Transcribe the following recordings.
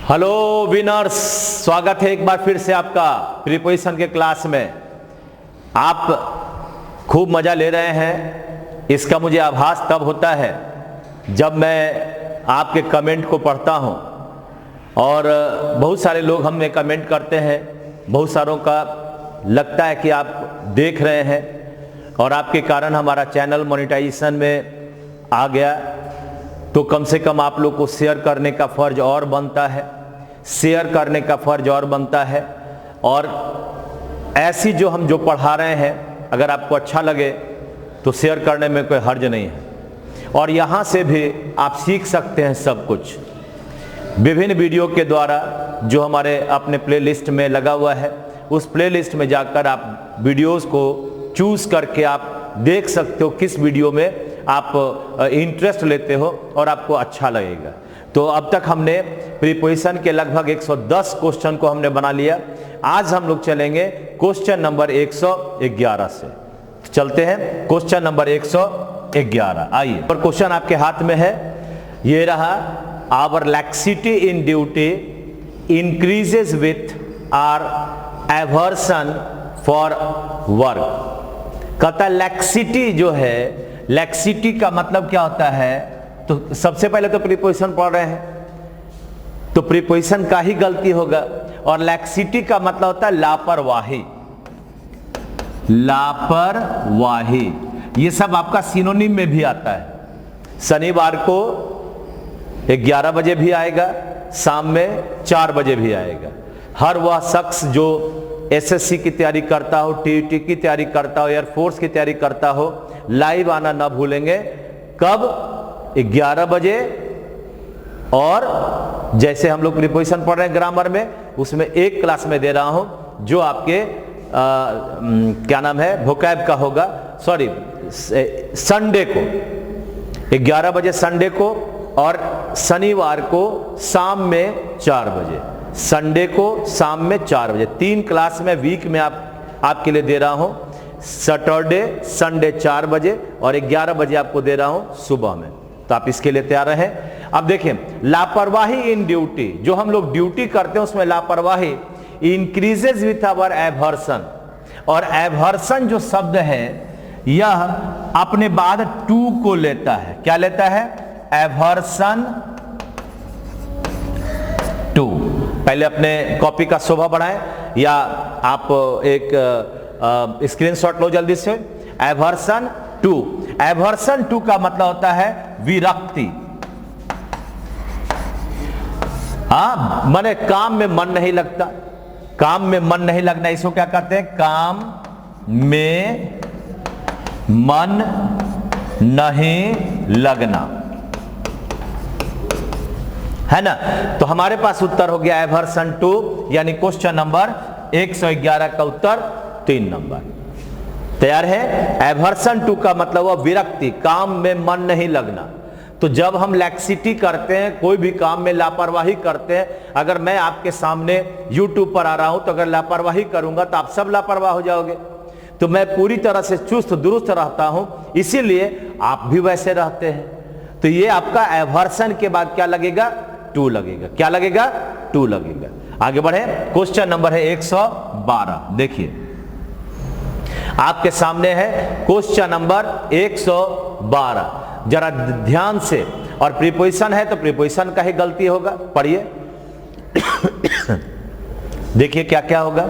Hello winners, स्वागत है एक बार फिर से आपका प्रीपोजिशन के क्लास में। आप खूब मजा ले रहे हैं, इसका मुझे आभास तब होता है जब मैं आपके कमेंट को पढ़ता हूं। और बहुत सारे लोग हमें कमेंट करते हैं, बहुत सारों का लगता है कि आप देख रहे हैं और आपके कारण हमारा चैनल मोनेटाइजेशन में आ गया। तो कम से कम आप लोग को शेयर करने का फर्ज और बनता है, शेयर करने का फर्ज और बनता है। और ऐसी जो पढ़ा रहे हैं, अगर आपको अच्छा लगे तो शेयर करने में कोई हर्ज नहीं है। और यहाँ से भी आप सीख सकते हैं सब कुछ विभिन्न वीडियो के द्वारा जो हमारे अपने प्लेलिस्ट में लगा हुआ है। उस प्लेलिस्ट में जाकर आप वीडियोस को चूज करके आप देख सकते हो किस वीडियो में आप इंटरेस्ट लेते हो और आपको अच्छा लगेगा। तो अब तक हमने प्रीपोजिशन के लगभग 110 क्वेश्चन को हमने बना लिया। आज हम लोग चलेंगे क्वेश्चन नंबर 111 से। चलते हैं क्वेश्चन नंबर 111। आइए, पर क्वेश्चन आपके हाथ में है, ये रहा। Our laxity in duty increases with our aversion for work. कहता लैक्सिटी जो है, लैक्सिटी का मतलब क्या होता है? तो सबसे पहले तो प्रीपोजिशन पढ़ रहे हैं, तो प्रीपोजिशन का ही गलती होगा। और लैक्सिटी का मतलब होता है लापरवाही, लापरवाही। ये सब आपका सिनोनिम में भी आता है। शनिवार को 11 बजे भी आएगा, शाम में 4 बजे भी आएगा। हर वह शख्स जो एसएससी की तैयारी करता हो, टीईटी की तैयारी करता हो, एयरफोर्स की तैयारी करता हो, लाइव आना ना भूलेंगे। कब? 11 बजे। और जैसे हम लोग प्रीपोजिशन पढ़ रहे हैं ग्रामर में, उसमें एक क्लास में दे रहा हूं जो आपके क्या नाम है, वोकैब का होगा। सॉरी, संडे को 11 बजे संडे को, और शनिवार को शाम में 4 बजे। संडे को शाम में 4 बजे। 3 क्लास में वीक में आपके लिए दे रहा हूं। सैटरडे संडे 4 बजे और 11 बजे आपको दे रहा हूं सुबह में। तो आप इसके लिए तैयार रहें। अब देखिए, लापरवाही इन ड्यूटी, जो हम लोग ड्यूटी करते हैं उसमें लापरवाही इंक्रीजेज विथ आवर एवर्सन। और एवर्सन जो शब्द है, यह अपने बाद टू को लेता है। क्या लेता है? Aversion to. पहले अपने कॉपी का शोभा बढ़ाएं, या आप एक स्क्रीनशॉट लो जल्दी से। एवर्सन टू, एवर्सन टू का मतलब होता है विरक्ति। माने काम में मन नहीं लगता, काम में मन नहीं लगना, इसको क्या कहते हैं? काम में मन नहीं लगना, है ना। तो हमारे पास उत्तर हो गया एवर्सन टू, यानी क्वेश्चन नंबर 111 का उत्तर 3 नंबर। तैयार है? एवर्सन टू का मतलब हुआ विरक्ति, काम में मन नहीं लगना। तो जब हम लैक्सिटी करते हैं, कोई भी काम में लापरवाही करते हैं, अगर मैं आपके सामने YouTube पर आ रहा हूं तो अगर लापरवाही करूंगा तो आप सब लापरवाह हो जाओगे। तो मैं पूरी तरह से चुस्त दुरुस्त रहता हूं, इसीलिए आप भी वैसे रहते हैं। तो ये आपका एवर्सन के बाद क्या लगेगा? टू लगेगा। क्या लगेगा? टू लगेगा। आगे बढ़े, क्वेश्चन नंबर है 112। देखिए आपके सामने है क्वेश्चन नंबर 112। जरा ध्यान से, और प्रीपोजिशन है तो प्रीपोजिशन का ही गलती होगा। पढ़िए देखिए क्या क्या होगा।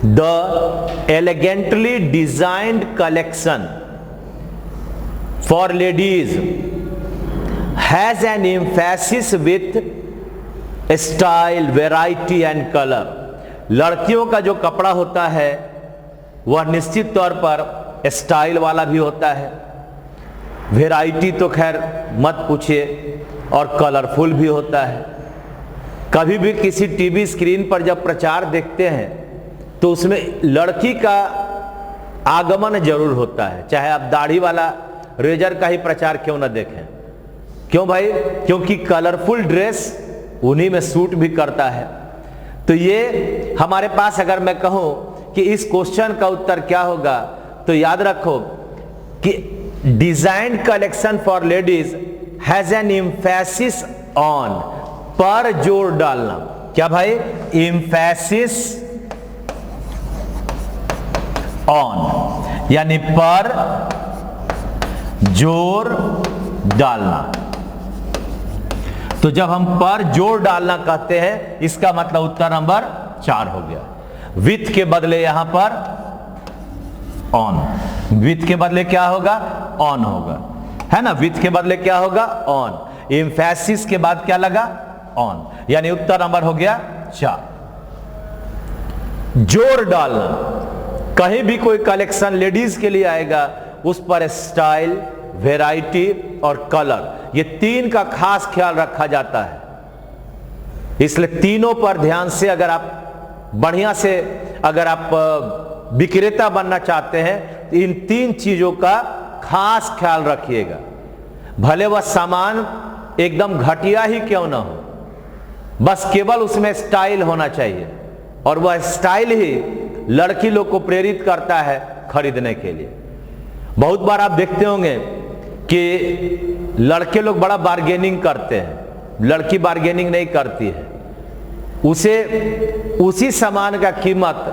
The elegantly designed collection for ladies has an emphasis with style, variety and color। लड़कियों का जो कपड़ा होता है वह निश्चित तौर पर स्टाइल वाला भी होता है, वेराइटी तो खैर मत पूछिए, और कलरफुल भी होता है। कभी भी किसी टीवी स्क्रीन पर जब प्रचार देखते हैं तो उसमें लड़की का आगमन जरूर होता है, चाहे आप दाढ़ी वाला रेजर का ही प्रचार क्यों ना देखें। क्यों भाई? क्योंकि कलरफुल ड्रेस उन्हीं में सूट भी करता है। तो ये हमारे पास, अगर मैं कहूं कि इस क्वेश्चन का उत्तर क्या होगा, तो याद रखो कि design collection for ladies has an emphasis on, पर जोर डालना। क्या भाई? एम्फेसिस ऑन, यानी पर जोर डालना। तो जब हम पर जोर डालना कहते हैं, इसका मतलब उत्तर नंबर 4 हो गया। विथ के बदले यहां पर ऑन, विथ के बदले क्या होगा? ऑन होगा, है ना। विथ के बदले क्या होगा? ऑन। एम्फेसिस के बाद क्या लगा? ऑन, यानी उत्तर नंबर हो गया 4। जोर डालना, कहीं भी कोई कलेक्शन लेडीज के लिए आएगा, उस पर स्टाइल, वैरायटी और कलर, ये 3 का खास ख्याल रखा जाता है। इसलिए तीनों पर ध्यान से अगर आप बढ़िया से अगर आप विक्रेता बनना चाहते हैं, तो इन 3 चीजों का खास ख्याल रखिएगा। भले वह सामान एकदम घटिया ही क्यों ना हो, बस केवल उसमें स्टाइल होना चाहिए, और वह स्टाइल ही लड़की लोग को प्रेरित करता है खरीदने के लिए। बहुत बार आप देखते होंगे कि लड़के लोग बड़ा बार्गेनिंग करते हैं, लड़की बार्गेनिंग नहीं करती है। उसे उसी सामान का कीमत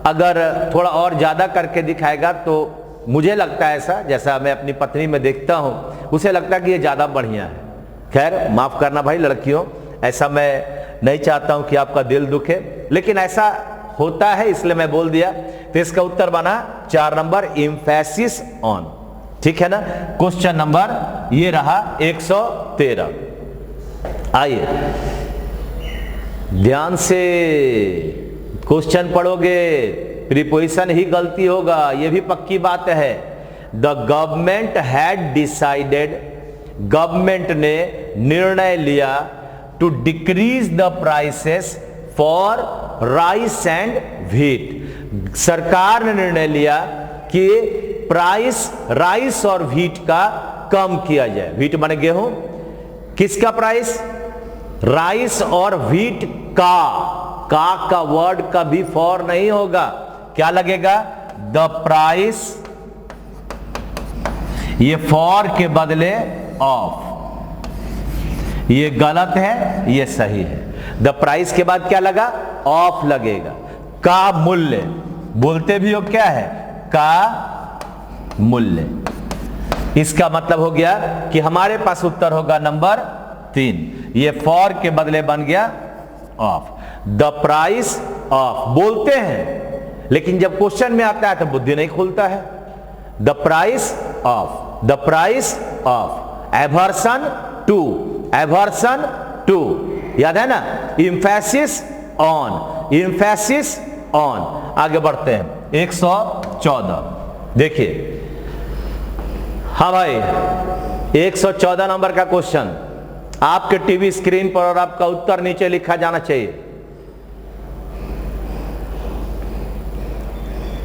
अगर थोड़ा और ज्यादा करके दिखाएगा, तो मुझे लगता है ऐसा, जैसा मैं अपनी पत्नी में देखता हूं, उसे लगता है कि ये ज्यादा बढ़िया है। खैर माफ करना भाई लड़कियों, ऐसा मैं नहीं चाहता हूं कि आपका दिल दुखे, लेकिन ऐसा होता है इसलिए मैं बोल दिया। तो इसका उत्तर बना 4 नंबर, एम्फेसिस ऑन। ठीक है ना। क्वेश्चन नंबर ये रहा 113। आइए ध्यान से क्वेश्चन पढ़ोगे, प्रीपोजिशन ही गलती होगा, यह भी पक्की बात है। The government had decided, government ने निर्णय लिया, to decrease the prices for rice and wheat. सरकार ने निर्णय लिया कि प्राइस राइस और व्हीट का कम किया जाए। व्हीट माने गेहूं, किसका प्राइस? राइस और व्हीट का वर्ड कभी फॉर नहीं होगा, क्या लगेगा? द प्राइस, ये फॉर के बदले ऑफ, ये गलत है, ये सही है। द प्राइस के बाद क्या लगा? ऑफ लगेगा। का मूल्य, बोलते भी हो क्या है? का मूल्य। इसका मतलब हो गया कि हमारे पास उत्तर होगा नंबर 3। ये फॉर के बदले बन गया ऑफ। द प्राइस ऑफ बोलते हैं, लेकिन जब क्वेश्चन में आता है तो बुद्धि नहीं खुलता है। The price of, the price of, aversion to, aversion to, याद है ना। Emphasis on, emphasis on. आगे बढ़ते हैं 114। देखिए, हाँ भाई 114 नंबर का क्वेश्चन आपके टीवी स्क्रीन पर, और आपका उत्तर नीचे लिखा जाना चाहिए।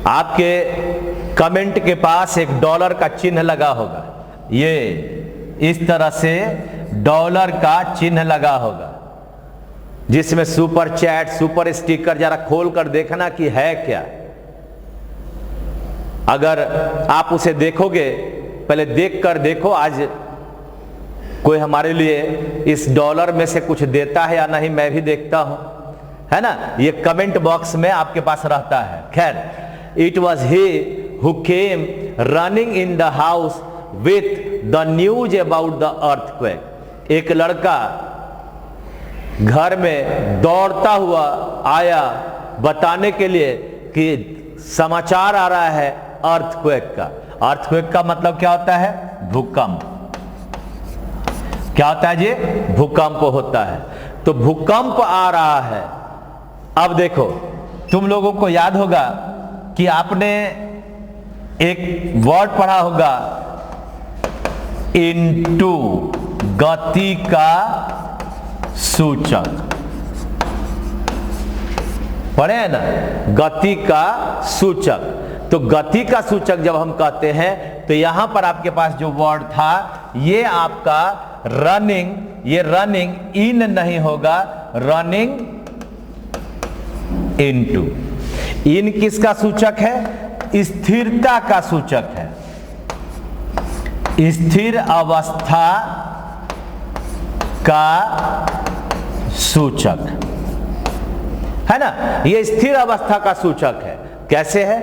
आपके कमेंट के पास एक डॉलर का चिन्ह लगा होगा, ये इस तरह से डॉलर का चिन्ह लगा होगा, जिसमें सुपर चैट, सुपर स्टिकर, जरा खोल कर देखना कि है क्या। अगर आप उसे देखोगे, पहले देख कर देखो आज कोई हमारे लिए इस डॉलर में से कुछ देता है या नहीं, मैं भी देखता हूं, है ना। ये कमेंट बॉक्स में आपके पास रहता है। खैर, it was he who came running in the house with the news about the earthquake. एक लड़का घर में दौड़ता हुआ आया बताने के लिए कि समाचार आ रहा है अर्थक्वेक का। अर्थक्वेक का मतलब क्या होता है? भूकंप। क्या होता है जी? भूकंप होता है। तो भूकंप आ रहा है। अब देखो, तुम लोगों को याद होगा कि आपने एक वर्ड पढ़ा होगा, इनटू, गति का सूचक, पढ़े हैं ना, गति का सूचक। तो गति का सूचक जब हम कहते हैं, तो यहां पर आपके पास जो वर्ड था, ये आपका रनिंग, ये रनिंग इन नहीं होगा, रनिंग इनटू। इन किसका सूचक है? स्थिरता का सूचक है, स्थिर अवस्था का सूचक है ना, ये स्थिर अवस्था का सूचक है। कैसे है,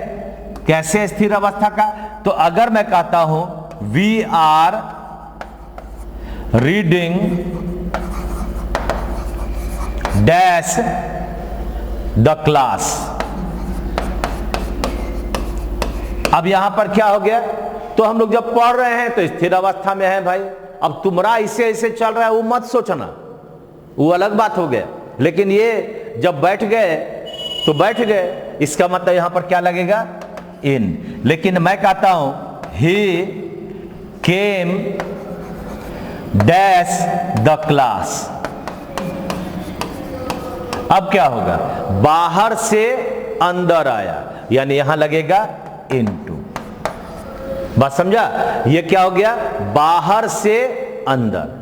कैसे स्थिर अवस्था का? तो अगर मैं कहता हूं we are reading dash the class, अब यहां पर क्या हो गया? तो हम लोग जब पढ़ रहे हैं तो स्थिर अवस्था में है भाई। अब तुम्हारा ऐसे ऐसे चल रहा है वो मत सोचना, वो अलग बात हो गया। लेकिन ये जब बैठ गए तो बैठ गए, इसका मतलब यहां पर क्या लगेगा? इन। लेकिन मैं कहता हूं ही केम डैश द क्लास, अब क्या होगा? बाहर से अंदर आया, यानी यहां लगेगा इनटू। बात समझा? ये क्या हो गया? बाहर से अंदर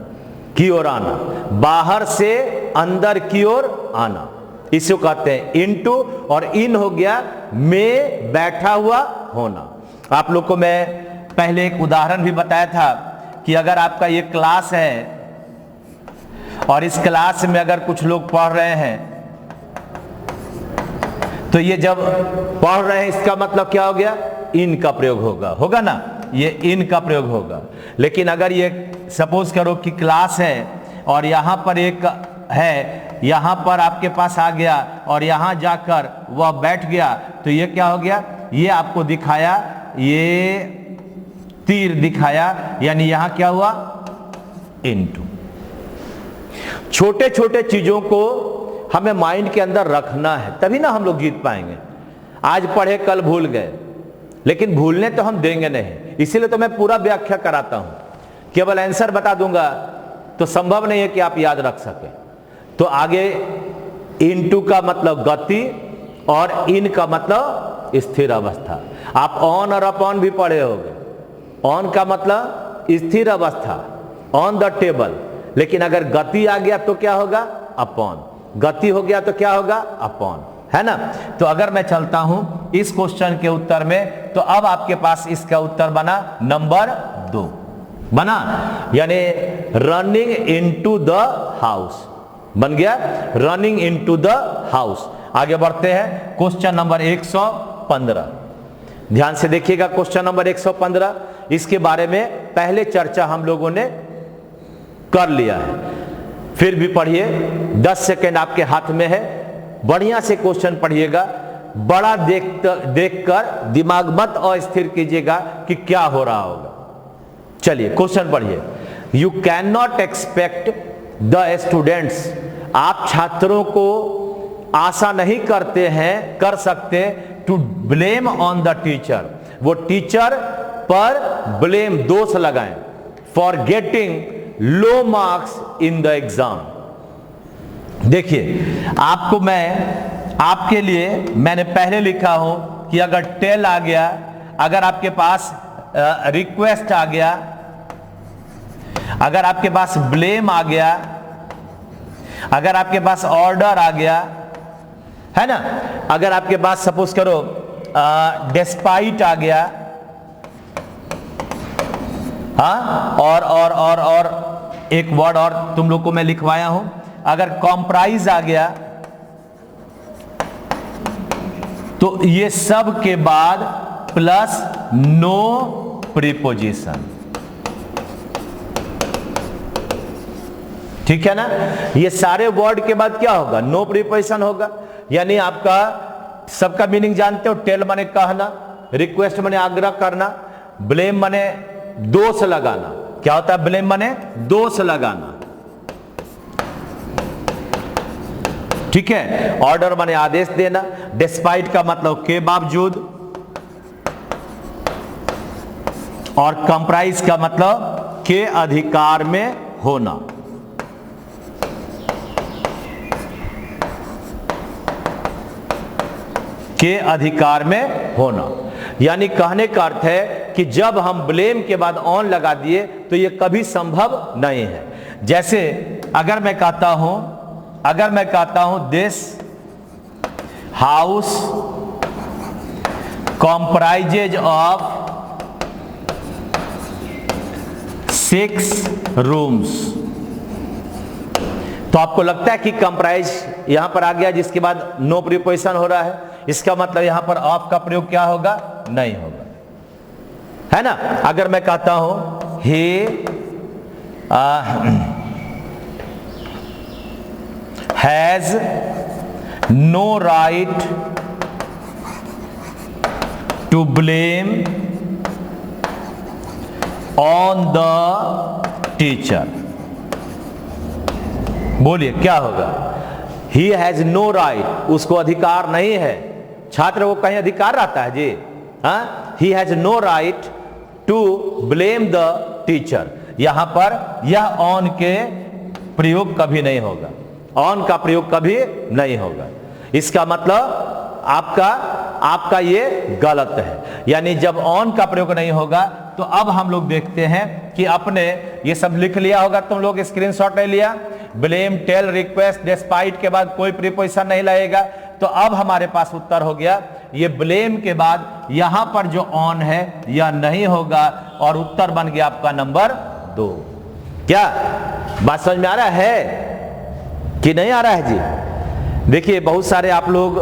की ओर आना, बाहर से अंदर की ओर आना, इसे कहते हैं इनटू। और इन हो गया में बैठा हुआ होना। आप लोग को मैं पहले एक उदाहरण भी बताया था कि अगर आपका ये क्लास है और इस क्लास में अगर कुछ लोग पढ़ रहे हैं तो ये जब पढ़ रहे हैं इसका मतलब क्या हो गया? इन का प्रयोग होगा, होगा ना, ये इन का प्रयोग होगा। लेकिन अगर ये सपोज करो कि क्लास है और यहां पर एक है, यहां पर आपके पास आ गया और यहां जाकर वह बैठ गया, तो ये क्या हो गया? ये आपको दिखाया, ये तीर दिखाया, यानी यहां क्या हुआ? इनटू। छोटे छोटे चीजों को हमें माइंड के अंदर रखना है, तभी ना हम लोग जीत पाएंगे। आज पढ़े कल भूल गए, लेकिन भूलने तो हम देंगे नहीं, इसीलिए तो मैं पूरा व्याख्या कराता हूं। केवल आंसर बता दूंगा तो संभव नहीं है कि आप याद रख सके। तो आगे इनटू का मतलब गति और इन का मतलब स्थिर अवस्था। आप ऑन और अपॉन भी पढ़े होंगे। ऑन का मतलब स्थिर अवस्था, ऑन द टेबल, लेकिन अगर गति आ गया तो क्या होगा? अपॉन। गति हो गया तो क्या होगा? अपॉन, है ना। तो अगर मैं चलता हूं इस क्वेश्चन के उत्तर में, तो अब आपके पास इसका उत्तर बना नंबर 2 बना, यानी रनिंग इनटू द हाउस बन गया, रनिंग इनटू द हाउस। आगे बढ़ते हैं क्वेश्चन नंबर 115। ध्यान से देखिएगा क्वेश्चन नंबर 115, इसके बारे में पहले चर्चा हम लोगों ने कर लिया है। फिर भी पढ़िए, 10 सेकेंड आपके हाथ में है, बढ़िया से क्वेश्चन पढ़िएगा। बड़ा देखकर दिमाग मत अस्थिर कीजिएगा कि क्या हो रहा होगा। चलिए क्वेश्चन पढ़िए। You can not expect the students, आप छात्रों को आशा नहीं कर सकते to blame on the teacher, वो टीचर पर ब्लेम, दोष लगाएं, for getting low marks in the exam. देखिए आपको आपके लिए मैंने पहले लिखा हूं कि अगर टेल आ गया, अगर आपके पास रिक्वेस्ट आ गया, अगर आपके पास ब्लेम आ गया, अगर आपके पास ऑर्डर आ गया, है ना, अगर आपके पास सपोज करो डिस्पाइट आ गया, हाँ, और एक वर्ड और तुम लोग को मैं लिखवाया हूं, अगर कॉम्प्राइज आ गया, तो ये सब के बाद प्लस नो प्रीपोजिशन, ठीक है ना। ये सारे वर्ड के बाद क्या होगा? नो प्रीपोजिशन होगा। यानी आपका सबका मीनिंग जानते हो, टेल माने कहना, रिक्वेस्ट माने आग्रह करना, ब्लेम माने दोष लगाना। क्या होता है ब्लेम माने? दोष लगाना, ठीक है। ऑर्डर माने आदेश देना, डिस्पाइट का मतलब के बावजूद, और कंप्राइज का मतलब के अधिकार में होना। के अधिकार में होना, यानी कहने का अर्थ है कि जब हम ब्लेम के बाद ऑन लगा दिए तो यह कभी संभव नहीं है। जैसे अगर मैं कहता हूं this house comprises of 6 rooms। तो आपको लगता है कि कंप्राइज यहां पर आ गया जिसके बाद नो प्रीपोजिशन हो रहा है, इसका मतलब यहां पर ऑफ का प्रयोग क्या होगा? नहीं होगा, है ना। अगर मैं कहता हूं he has no right to blame on the teacher, बोलिए क्या होगा? He has no right, उसको अधिकार नहीं है। छात्र को कहीं अधिकार रहता है जी? हाँ, he has no right to blame the teacher। यहां पर यह ऑन के प्रयोग कभी नहीं होगा, ऑन का प्रयोग कभी नहीं होगा। इसका मतलब आपका ये गलत है, यानी जब ऑन का प्रयोग नहीं होगा तो अब हम लोग देखते हैं कि अपने ये सब लिख लिया होगा, तुम लोग स्क्रीनशॉट ले लिया। ब्लेम, टेल, रिक्वेस्ट, डिस्पाइट के बाद कोई प्रीपोजिशन नहीं लगेगा, तो अब हमारे पास उत्तर हो गया ये ब्लेम के बाद यहां पर जो ऑन है यह नहीं होगा, और उत्तर बन गया आपका नंबर 2। क्या बात समझ में आ रहा है कि नहीं आ रहा है जी? देखिए बहुत सारे आप लोग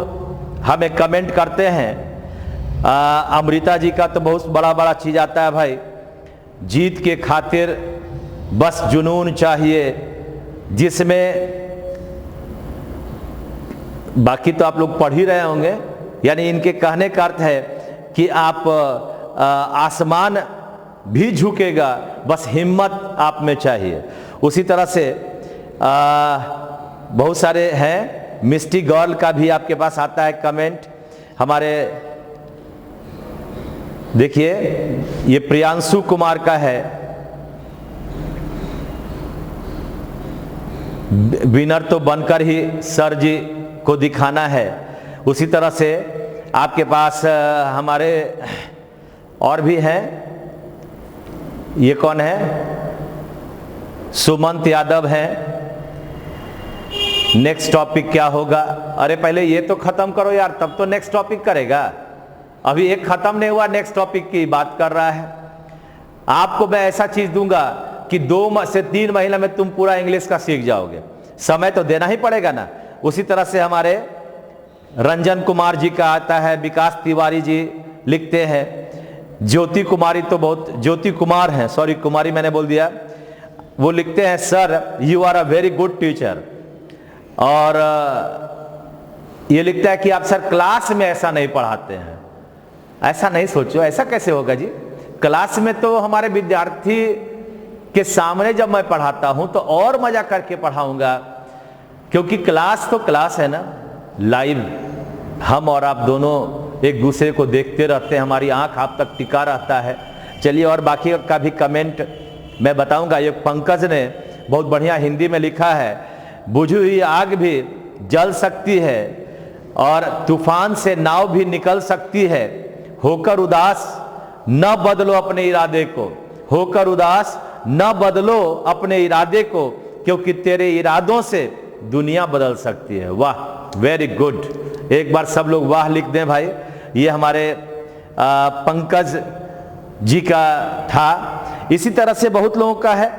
हमें कमेंट करते हैं, अमृता जी का तो बहुत बड़ा चीज आता है भाई, जीत के खातिर बस जुनून चाहिए, जिसमें बाकी तो आप लोग पढ़ ही रहे होंगे, यानी इनके कहने का अर्थ है कि आप आसमान भी झुकेगा, बस हिम्मत आप में चाहिए। उसी तरह से बहुत सारे हैं, मिस्टी गर्ल का भी आपके पास आता है कमेंट। हमारे देखिए ये प्रियांशु कुमार का है, विनर तो बनकर ही सर जी को दिखाना है। उसी तरह से आपके पास हमारे और भी हैं, ये कौन है? सुमंत यादव हैं। नेक्स्ट टॉपिक क्या होगा? अरे पहले ये तो खत्म करो यार, तब तो नेक्स्ट टॉपिक करेगा। अभी एक खत्म नहीं हुआ, नेक्स्ट टॉपिक की बात कर रहा है। आपको मैं ऐसा चीज दूंगा कि 2 से 3 महीने में तुम पूरा इंग्लिश का सीख जाओगे, समय तो देना ही पड़ेगा ना। उसी तरह से हमारे रंजन कुमार जी का आता है, विकास तिवारी जी लिखते हैं, ज्योति कुमारी तो बहुत, ज्योति कुमार हैं, सॉरी कुमारी मैंने बोल दिया, वो लिखते हैं sir you are a very good teacher. और ये लिखता है कि आप सर क्लास में ऐसा नहीं पढ़ाते हैं। ऐसा नहीं सोचो, ऐसा कैसे होगा जी? क्लास में तो हमारे विद्यार्थी के सामने जब मैं पढ़ाता हूं तो और मजा करके पढ़ाऊंगा, क्योंकि क्लास तो क्लास है ना, लाइव हम और आप दोनों एक दूसरे को देखते रहते हैं, हमारी आंख आप तक टिका रहता है। चलिए और बाकी का भी कमेंट मैं बताऊंगा। ये पंकज ने बहुत बढ़िया हिंदी में लिखा है, बुझी हुई आग भी जल सकती है और तूफान से नाव भी निकल सकती है, होकर उदास न बदलो अपने इरादे को, होकर उदास न बदलो अपने इरादे को, क्योंकि तेरे इरादों से दुनिया बदल सकती है। वाह, वेरी गुड। एक बार सब लोग वाह लिख दें भाई। ये हमारे पंकज जी का था। इसी तरह से बहुत लोगों का है।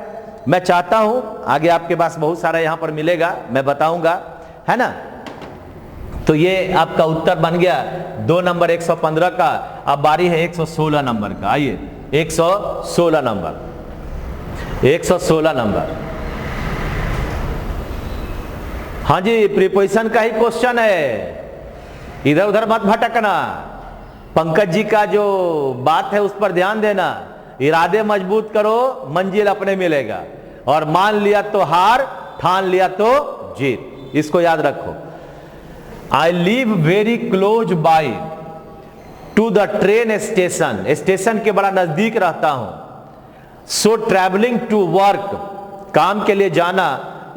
मैं चाहता हूं आगे आपके पास बहुत सारा यहां पर मिलेगा, मैं बताऊंगा, है ना। तो ये आपका उत्तर बन गया 2 नंबर 115 का। अब बारी है 116 नंबर का। आइए 116 नंबर, 116 नंबर। हाँ जी, प्रीपोजिशन का ही क्वेश्चन है, इधर उधर मत भटकना। पंकज जी का जो बात है उस पर ध्यान देना। इरादे मजबूत करो, मंजिल अपने मिलेगा। और मान लिया तो हार, ठान लिया तो जीत, इसको याद रखो। I live very close by two the train station, station के बड़ा नजदीक रहता हूं। सो ट्रैवलिंग टू वर्क, काम के लिए जाना,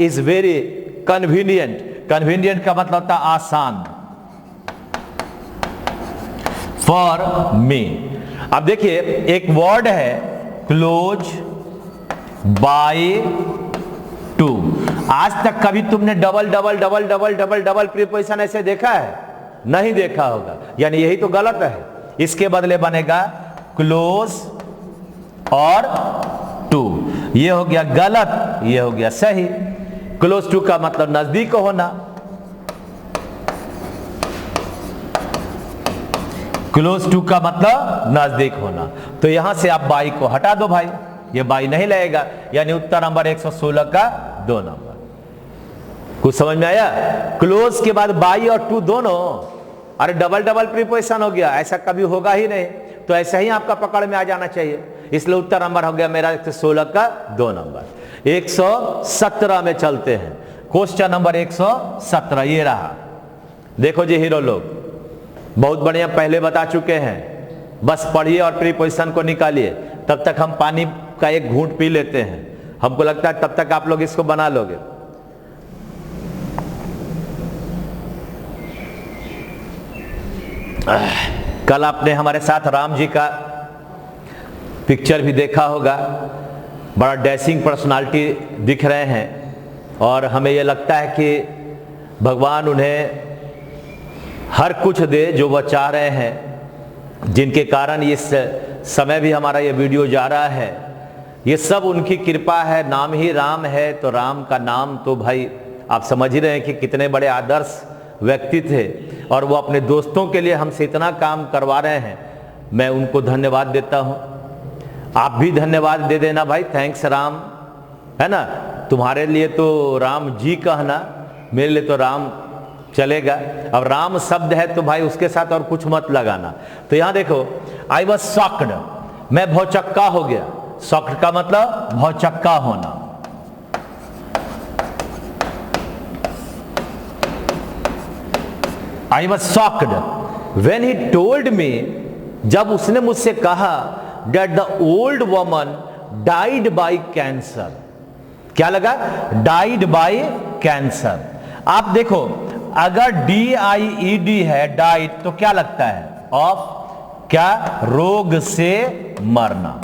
इज वेरी कन्वीनियंट। कन्वीनियंट का मतलब होता है आसान। For me. अब देखिए एक वर्ड है क्लोज बाय टू। आज तक कभी तुमने double double double double double double preposition ऐसे देखा है? नहीं देखा होगा, यानी यही तो गलत है। इसके बदले बनेगा क्लोज और टू। ये हो गया गलत, ये हो गया सही। क्लोज टू का मतलब नजदीक होना, क्लोज टू का मतलब नजदीक होना। तो यहां से आप बाई को हटा दो भाई, ये बाई नहीं लगेगा, यानी उत्तर नंबर 116 का 2 नंबर। कुछ समझ में आया? क्लोज के बाद बाई और टू दोनों, अरे डबल डबल प्रीपोजिशन हो गया, ऐसा कभी होगा ही नहीं। तो ऐसा ही आपका पकड़ में आ जाना चाहिए, इसलिए उत्तर नंबर हो गया मेरा 116 का 2 नंबर। 117 में चलते हैं। क्वेश्चन नंबर 117 ये रहा। देखो जी हीरो लोग, बहुत बढ़िया पहले बता चुके हैं, बस पढ़िए और प्रीपोजिशन को निकालिए। तब तक हम पानी का एक घूंट पी लेते हैं, हमको लगता है तब तक आप लोग इसको बना लोगे। कल आपने हमारे साथ राम जी का पिक्चर भी देखा होगा, बड़ा डैशिंग पर्सनालिटी दिख रहे हैं, और हमें यह लगता है कि भगवान उन्हें हर कुछ दे जो वह चाह रहे हैं, जिनके कारण इस समय भी हमारा ये वीडियो जा रहा है। ये सब उनकी कृपा है। नाम ही राम है, तो राम का नाम तो भाई आप समझ ही रहे हैं कि कितने बड़े आदर्श व्यक्ति थे, और वो अपने दोस्तों के लिए हमसे इतना काम करवा रहे हैं। मैं उनको धन्यवाद देता हूँ, आप भी धन्यवाद दे देना भाई। थैंक्स राम, है ना? तुम्हारे लिए तो राम जी कहना, मेरे लिए तो राम चलेगा। अब राम शब्द है तो भाई उसके साथ और कुछ मत लगाना। तो यहां देखो, आई वॉज शॉक्ड, मैं भौचक्का हो गया। शॉक्ड का मतलब भौचक्का होना। I was shocked when he told me, जब उसने मुझसे कहा that the old woman died by cancer. क्या लगा? Died by cancer. आप देखो, अगर DIED है डाइड, तो क्या लगता है? ऑफ क्या? रोग से मरना।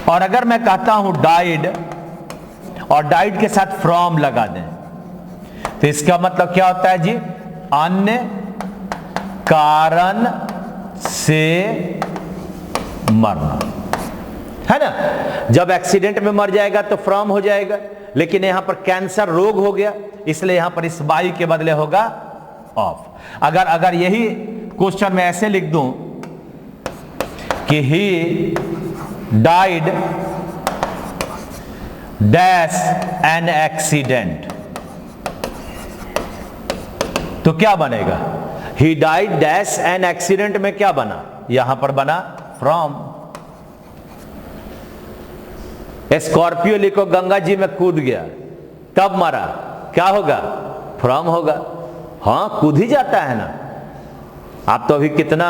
और अगर मैं कहता हूं डाइड, और डाइड के साथ फ्रॉम लगा दें, तो इसका मतलब क्या होता है जी? अन्य कारण से मरना, है ना? जब एक्सीडेंट में मर जाएगा तो फ्रॉम हो जाएगा, लेकिन यहां पर कैंसर रोग हो गया, इसलिए यहां पर इस बाई के बदले होगा ऑफ। अगर यही क्वेश्चन में ऐसे लिख दूं कि he died dash an accident, तो क्या बनेगा? He died dash an accident में क्या बना? यहां पर बना फ्रॉम। स्कॉर्पियो लिखो, गंगा जी में कूद गया, तब मरा, क्या होगा? फ्रॉम होगा। हाँ, कूद ही जाता है ना। आप तो अभी कितना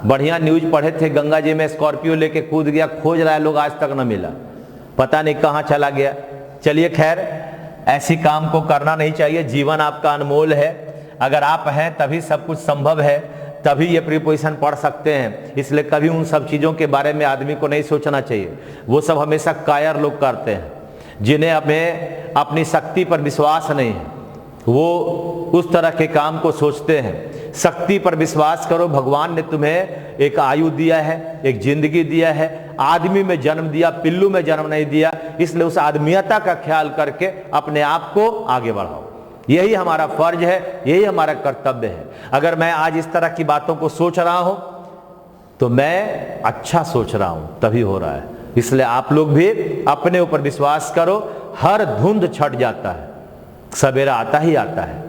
बढ़िया न्यूज पढ़े थे, गंगा जी में स्कॉर्पियो लेके कूद गया, खोज रहा है लोग, आज तक न मिला, पता नहीं कहां चला गया। चलिए खैर, ऐसी काम को करना नहीं चाहिए। जीवन आपका अनमोल है, अगर आप हैं तभी सब कुछ संभव है, तभी ये प्रीपोजिशन पढ़ सकते हैं। इसलिए कभी उन सब चीज़ों के बारे में आदमी को नहीं सोचना चाहिए। वो सब हमेशा कायर लोग करते हैं, जिन्हें हमें अपनी शक्ति पर विश्वास नहीं है, वो उस तरह के काम को सोचते हैं। शक्ति पर विश्वास करो। भगवान ने तुम्हें एक आयु दिया है, एक जिंदगी दिया है, आदमी में जन्म दिया, पिल्लू में जन्म नहीं दिया, इसलिए उस आदमियता का ख्याल करके अपने आप को आगे बढ़ाओ। यही हमारा फर्ज है, यही हमारा कर्तव्य है। अगर मैं आज इस तरह की बातों को सोच रहा हूं तो मैं अच्छा सोच रहा हूं, तभी हो रहा है। इसलिए आप लोग भी अपने ऊपर विश्वास करो। हर धुंध छट जाता है, सवेरा आता ही आता है।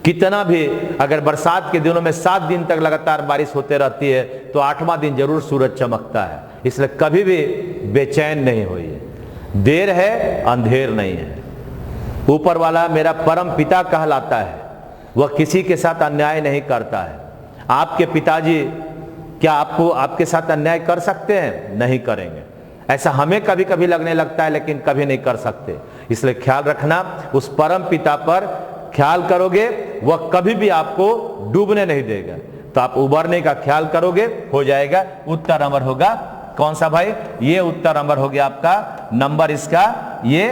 कितना भी, अगर बरसात के दिनों में 7 दिन तक लगातार बारिश होते रहती है तो 8वां दिन जरूर सूरज चमकता है। इसलिए कभी भी बेचैन नहीं होइए। देर है, अंधेर नहीं है। ऊपर वाला मेरा परम पिता कहलाता है, वह किसी के साथ अन्याय नहीं करता है। आपके पिताजी क्या आपको आपके साथ अन्याय कर सकते हैं? नहीं करेंगे। ऐसा हमें कभी कभी लगने लगता है, लेकिन कभी नहीं कर सकते। इसलिए ख्याल रखना, उस परम पिता पर ख्याल करोगे, वह कभी भी आपको डूबने नहीं देगा। तो आप उबरने का ख्याल करोगे, हो जाएगा। उत्तर नंबर होगा कौन सा भाई? ये उत्तर नंबर हो गया आपका, नंबर इसका ये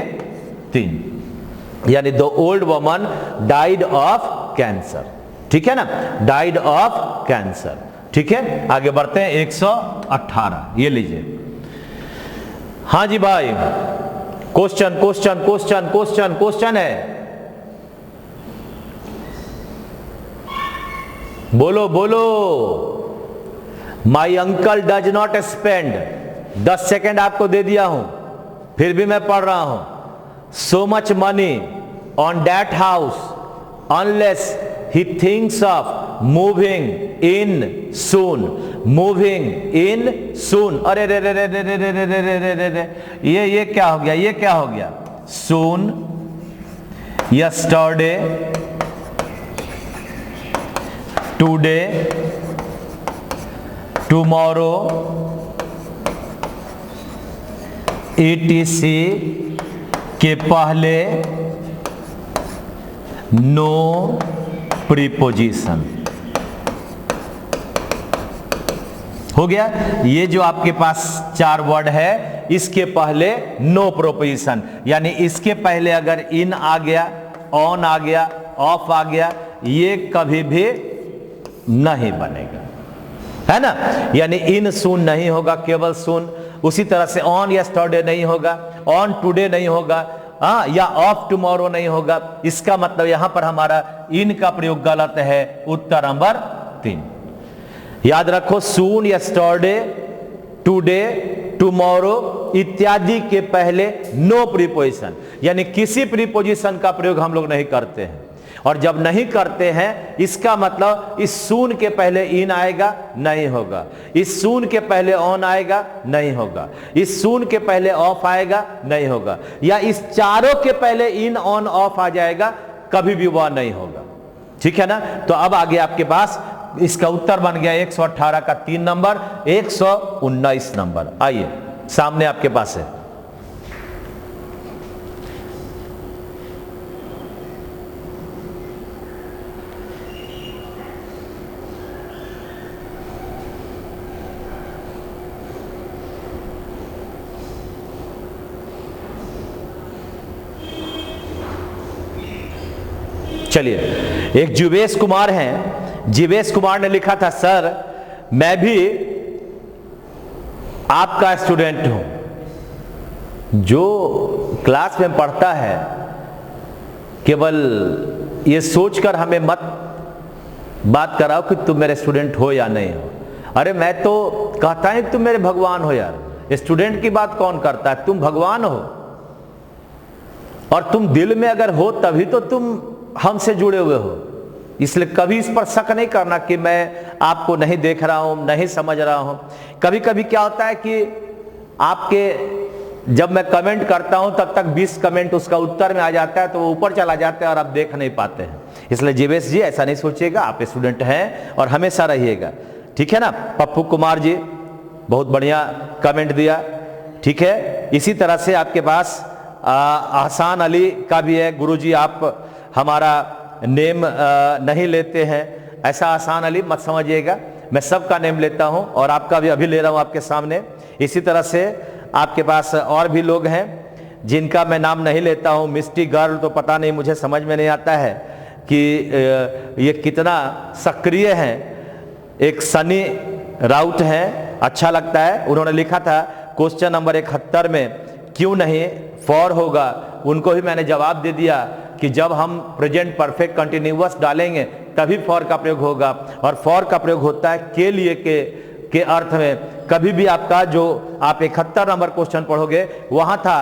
3, यानी the old woman died of cancer. ठीक है ना, डाइड ऑफ कैंसर। ठीक है, आगे बढ़ते हैं। 118 ये लीजिए। हाँ जी भाई, question question question question question है, बोलो बोलो। My uncle does not spend, 10 second आपको दे दिया हूं, फिर भी मैं पढ़ रहा हूं, so much money on that house unless he thinks of moving in soon, moving in soon. अरे रे रे रे रे रे रे रे रे रे रे, ये क्या हो गया, ये क्या हो गया? सून, यस्टरडे, टुडे, टुमारो, etc के पहले नो प्रीपोजिशन हो गया। ये जो आपके पास 4 वर्ड है, इसके पहले नो प्रीपोजिशन, यानी इसके पहले अगर इन आ गया, ऑन आ गया, ऑफ आ गया, ये कभी भी नहीं बनेगा, है ना। यानी इन सून नहीं होगा, केवल सून। उसी तरह से ऑन यस्टरडे नहीं होगा, ऑन टुडे नहीं होगा, या ऑफ टुमारो नहीं होगा। इसका मतलब यहां पर हमारा इन का प्रयोग गलत है। उत्तर नंबर 3 याद रखो, सून, यस्टरडे, टुडे, टुमारो इत्यादि के पहले नो प्रीपोजिशन, यानी किसी प्रीपोजिशन का प्रयोग हम लोग नहीं करते हैं। और जब नहीं करते हैं, इसका मतलब इस सून के पहले इन आएगा, नहीं होगा। इस सून के पहले ऑन आएगा, नहीं होगा। इस सून के पहले ऑफ आएगा, नहीं होगा। या इस चारों के पहले इन, ऑन, ऑफ आ जाएगा, कभी भी वह नहीं होगा। ठीक है ना। तो अब आगे आपके पास इसका उत्तर बन गया 118 का 3 नंबर, 119 नंबर। आइए, सामने आपके पास है। चलिए, एक जीवेश कुमार हैं, जीवेश कुमार ने लिखा था, सर मैं भी आपका स्टूडेंट हूं। जो क्लास में पढ़ता है, केवल ये सोचकर हमें मत बात कराओ कि तुम मेरे स्टूडेंट हो या नहीं हो। अरे मैं तो कहता है तुम मेरे भगवान हो यार। स्टूडेंट की बात कौन करता है? तुम भगवान हो, और तुम दिल में अगर हो तभी तो तुम हमसे जुड़े हुए हो। इसलिए कभी इस पर शक नहीं करना कि मैं आपको नहीं देख रहा हूं, नहीं समझ रहा हूं। कभी कभी क्या होता है कि आपके, जब मैं कमेंट करता हूं तब तक 20 कमेंट उसका उत्तर में आ जाता है, तो वो ऊपर चला जाता है और आप देख नहीं पाते हैं। इसलिए जीवेश जी ऐसा नहीं सोचिएगा, आप स्टूडेंट हैं और हमेशा रहिएगा। ठीक है ना। पप्पू कुमार जी बहुत बढ़िया कमेंट दिया। ठीक है, इसी तरह से आपके पास आसान अली का भी है। गुरुजी आप हमारा नेम नहीं लेते हैं, ऐसा आसान अली मत समझिएगा, मैं सबका नेम लेता हूं और आपका भी अभी ले रहा हूं आपके सामने। इसी तरह से आपके पास और भी लोग हैं जिनका मैं नाम नहीं लेता हूं। मिस्टी गर्ल तो पता नहीं, मुझे समझ में नहीं आता है कि ये कितना सक्रिय हैं। एक सनी राउत हैं, अच्छा लगता है, उन्होंने लिखा था क्वेश्चन नंबर 71 में क्यों नहीं फॉर होगा। उनको ही मैंने जवाब दे दिया कि जब हम प्रेजेंट परफेक्ट कंटिन्यूअस डालेंगे तभी फॉर का प्रयोग होगा, और फॉर का प्रयोग होता है के लिए के अर्थ में। कभी भी आपका जो आप 71 नंबर क्वेश्चन पढ़ोगे वहां था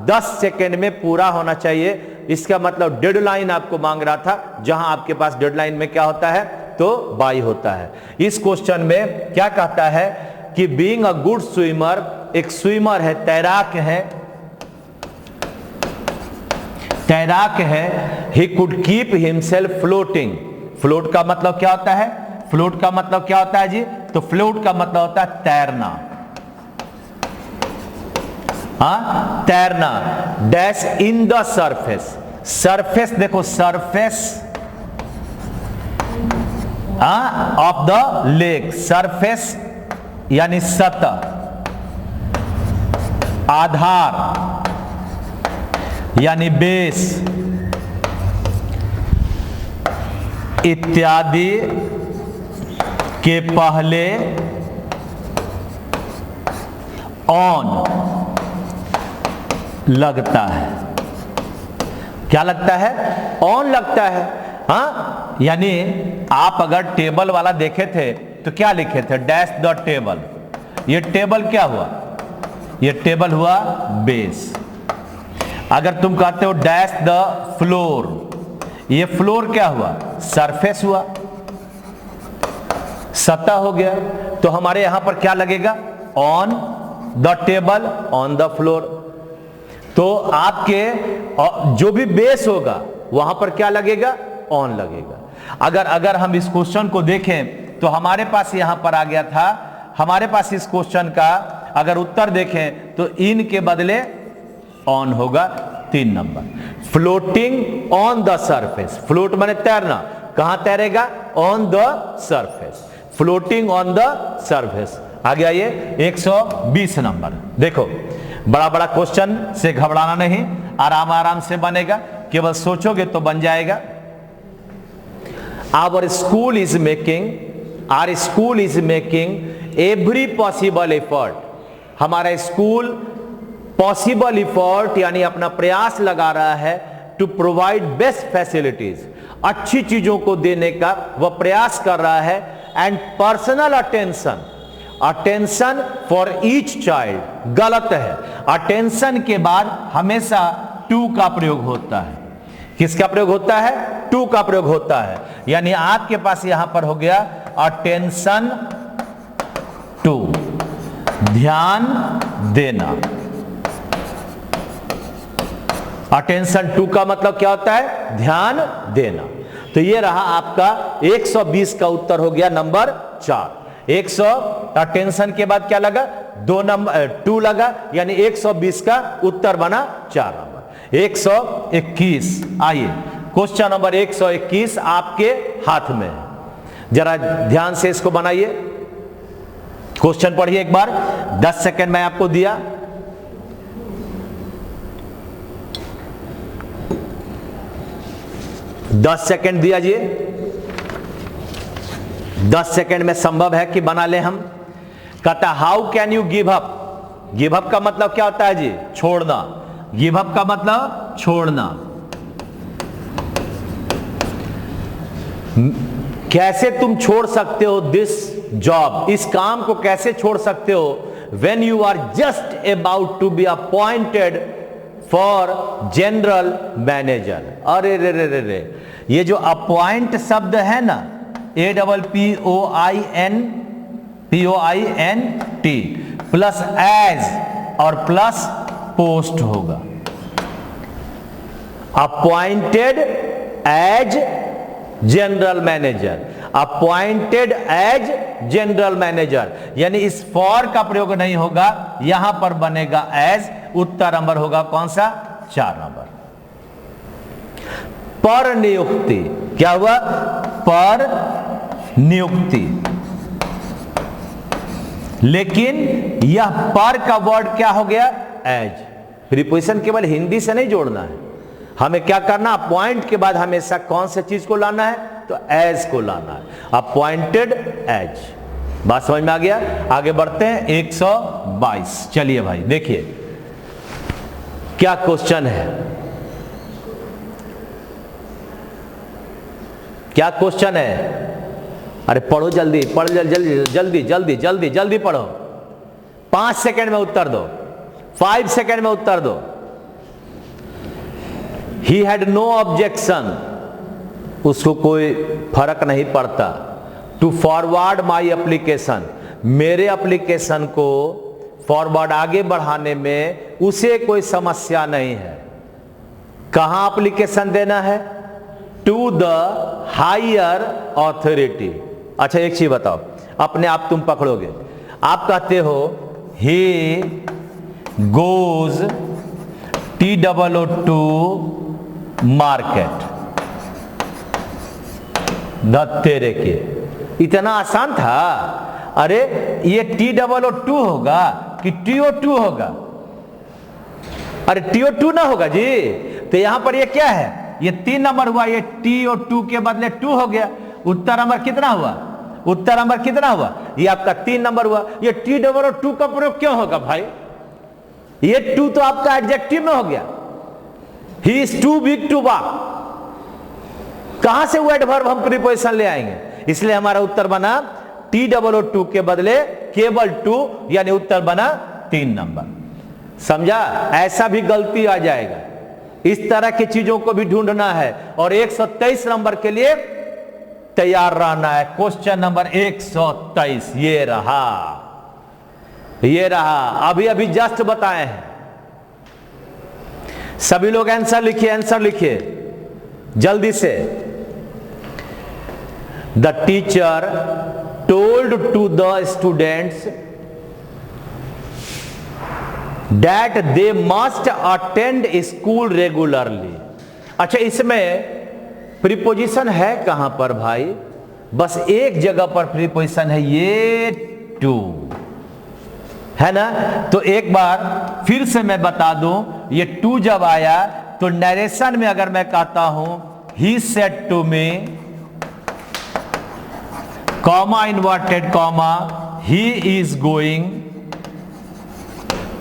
10 सेकेंड में पूरा होना चाहिए। इसका मतलब डेडलाइन आपको मांग रहा था, जहां आपके पास डेडलाइन में क्या होता है, तो बाई होता है। इस क्वेश्चन में क्या कहता है कि बीइंग अ गुड स्विमर, एक स्विमर है, तैराक है, तैराक है, he could keep himself floating। Float का मतलब क्या होता है? फ्लोट का मतलब क्या होता है जी? तो फ्लोट का मतलब होता है तैरना। तैरना। Dash in the surface, surface देखो, surface of the lake, surface यानी सतह, आधार यानी बेस, इत्यादि के पहले ऑन लगता है। क्या लगता है? ऑन लगता है। हाँ, यानी आप अगर टेबल वाला देखे थे तो क्या लिखे थे? Dash the table. ये टेबल क्या हुआ? ये टेबल हुआ बेस। अगर तुम कहते हो डैश द फ्लोर, ये फ्लोर क्या हुआ? सरफेस हुआ, सतह हो गया। तो हमारे यहां पर क्या लगेगा? On the table, on the floor. तो आपके जो भी बेस होगा वहां पर क्या लगेगा? ऑन लगेगा। अगर हम इस क्वेश्चन को देखें तो हमारे पास यहां पर आ गया था, हमारे पास इस क्वेश्चन का अगर उत्तर देखें तो इन के बदले ऑन होगा। 3 number, floating on the surface. Float माने तैरना, कहां तैरेगा? On the surface, floating on the surface. आ गया ये 120 नंबर। देखो, बड़ा बड़ा क्वेश्चन से घबराना नहीं, आराम आराम से बनेगा, केवल सोचोगे तो बन जाएगा। Our school is making every possible effort। हमारा स्कूल पॉसिबल इफर्ट यानी अपना प्रयास लगा रहा है टू प्रोवाइड बेस्ट फैसिलिटीज, अच्छी चीजों को देने का वह प्रयास कर रहा है। And personal attention for each child, गलत है। अटेंशन के बाद हमेशा टू का प्रयोग होता है। किसका प्रयोग होता है? टू का प्रयोग होता है। यानी आपके पास यहां पर हो गया अटेंशन टू, ध्यान देना। अटेंशन टू का मतलब क्या होता है? ध्यान देना। तो ये रहा आपका 120 का उत्तर हो गया नंबर 4। 100 अटेंशन के बाद क्या लगा? 2 नंबर 2 लगा, यानी 120 का उत्तर बना 4 नंबर। 121। आइए, क्वेश्चन नंबर 121 आपके हाथ में है। जरा ध्यान से इसको बनाइए। क्वेश्चन पढ़िए एक बार। 10 सेकंड मैं आपको दिया। दस सेकेंड दिया जी। 10 सेकेंड में संभव है कि बना ले हम। कहता how can you give up. Give up का मतलब क्या होता है जी? छोड़ना। गिव अप का मतलब छोड़ना। कैसे तुम छोड़ सकते हो दिस जॉब, इस काम को कैसे छोड़ सकते हो? When you are just about to be appointed for general manager. अरे रे रे रे रे, ये जो अपॉइंट शब्द है ना, APPOINT प्लस एज और प्लस पोस्ट होगा। Appointed as general manager, appointed as general manager, यानी इस फॉर का प्रयोग नहीं होगा, यहां पर बनेगा एज। उत्तर नंबर होगा कौन सा? 4 नंबर। पर नियुक्ति, क्या हुआ? पर नियुक्ति। लेकिन यह पर का वर्ड क्या हो गया? एज। प्रीपोजिशन केवल हिंदी से नहीं जोड़ना है, हमें क्या करना? अपॉइंट के बाद हमेशा कौन सी चीज को लाना है? तो एज को लाना है। Appointed as. बात समझ में आ गया? आगे बढ़ते हैं। 122। चलिए भाई देखिए क्या क्वेश्चन है। क्या क्वेश्चन है? अरे पढ़ो जल्दी, पढ़ जल्दी जल्दी जल्दी जल्दी जल्दी पढ़ो। 5 सेकेंड में उत्तर दो, 5 सेकेंड में उत्तर दो। He had no objection, उसको कोई फर्क नहीं पड़ता। टू फॉरवर्ड माई एप्लीकेशन, मेरे एप्लीकेशन को फॉरवर्ड आगे बढ़ाने में उसे कोई समस्या नहीं है। कहां एप्लीकेशन देना है? To the higher authority. अच्छा एक चीज बताओ, अपने आप तुम पकड़ोगे। आप कहते हो ही गोज TOO मार्केट, तेरे के। इतना आसान था? अरे ये TOO होगा कि TO2 होगा? अरे TO2 ना होगा जी। तो यहां पर ये क्या है? ये 3 नंबर हुआ, ये टी और टू के बदले 2 हो गया। उत्तर नंबर कितना हुआ? उत्तर नंबर कितना हुआ? ये आपका 3 नंबर हुआ। ये टी डबल और 2 का प्रयोग क्यों होगा भाई? ये 2 तो आपका एडजेक्टिव में हो गया। He is too big to walk. कहां से वो एडवर्ब हम प्रीपोजिशन ले आएंगे? इसलिए हमारा उत्तर बना टी डबल और 2 के बदले केवल 2, यानी उत्तर बना 3 नंबर। समझा? ऐसा भी गलती आ जाएगा। इस तरह की चीजों को भी ढूंढना है और 123 नंबर के लिए तैयार रहना है। क्वेश्चन नंबर 123 ये रहा, ये रहा। अभी अभी जस्ट बताए हैं। सभी लोग आंसर लिखिए, आंसर लिखिए जल्दी से। The teacher told to the students that they must attend school regularly. अच्छा, इसमें प्रीपोजिशन है कहां पर भाई? बस एक जगह पर प्रीपोजिशन है, ये टू है ना। तो एक बार फिर से मैं बता दूं, ये टू जब आया तो नरेशन में अगर मैं कहता हूं he said to me, comma inverted comma, he is going,